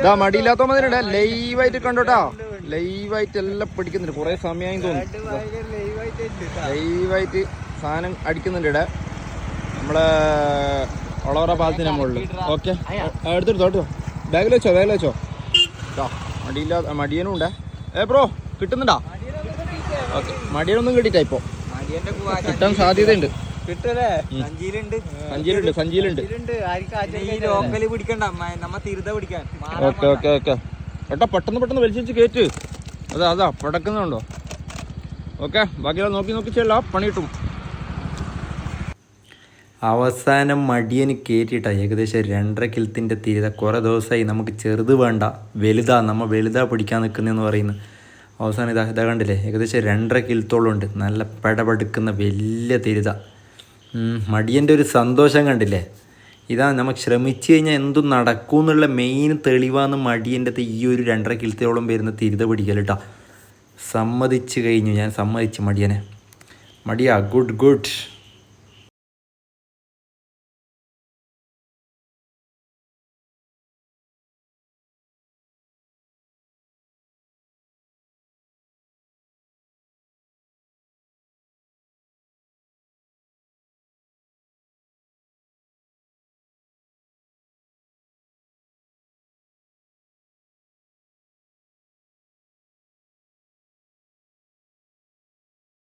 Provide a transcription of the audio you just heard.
ഇതാ മടിയില്ലാത്ത മതിനുണ്ട് ലൈവായിട്ട് കണ്ടോട്ടാ. ലൈവായിട്ട് എല്ലാം പിടിക്കുന്നുണ്ട്. കുറെ സമയമായി തോന്നുന്നു. ലൈവായിട്ട് സാധനം അടിക്കുന്നുണ്ട് ഇവിടെ നമ്മളെ ഒളവറ പാലത്തിന് മുകളിൽ. ഓക്കെ എടുത്തെടുത്തോ. ബാഗിൽ വെച്ചോ. മടിയനും ഉണ്ടേ. ബ്രോ കിട്ടുന്നുണ്ടാ? ഓക്കെ മടിയനൊന്നും കിട്ടിയിട്ടാ ഇപ്പൊ. കിട്ടാൻ സാധ്യതയുണ്ട്. സഞ്ചിയിലുണ്ട്. ഓക്കെ ഏട്ടാ പെട്ടെന്ന് വലിച്ചു കയറ്റ്. അതാ പടക്കുന്നുണ്ടോ? ഓക്കെ ബാക്കിയെല്ലാം നോക്കി ചെല്ലാ പണി കിട്ടും. അവസാനം മടിയന് കയറ്റിയിട്ടാണ് ഏകദേശം 2.5 കിലത്തിൻ്റെ തിരിത. കുറേ ദിവസമായി നമുക്ക് ചെറുത് വേണ്ട വലുതാ പിടിക്കാൻ നിൽക്കുന്നതെന്ന് പറയുന്നത്. അവസാനം ഇതാ കണ്ടില്ലേ, ഏകദേശം 2.5 കിലത്തോളം ഉണ്ട്. നല്ല പടപടുക്കുന്ന വലിയ തിരിത. മടിയൻ്റെ ഒരു സന്തോഷം കണ്ടില്ലേ. ഇതാ നമുക്ക് ശ്രമിച്ചു കഴിഞ്ഞാൽ എന്തും നടക്കും എന്നുള്ള മെയിൻ തെളിവാന്ന് മടിയൻ്റെ ഈ ഒരു 2.5 കിലത്തോളം വരുന്ന തിരിത പിടിക്കൽ കേട്ടോ. ഞാൻ സമ്മതിച്ചു മടിയനെ. മടിയാ ഗുഡ്.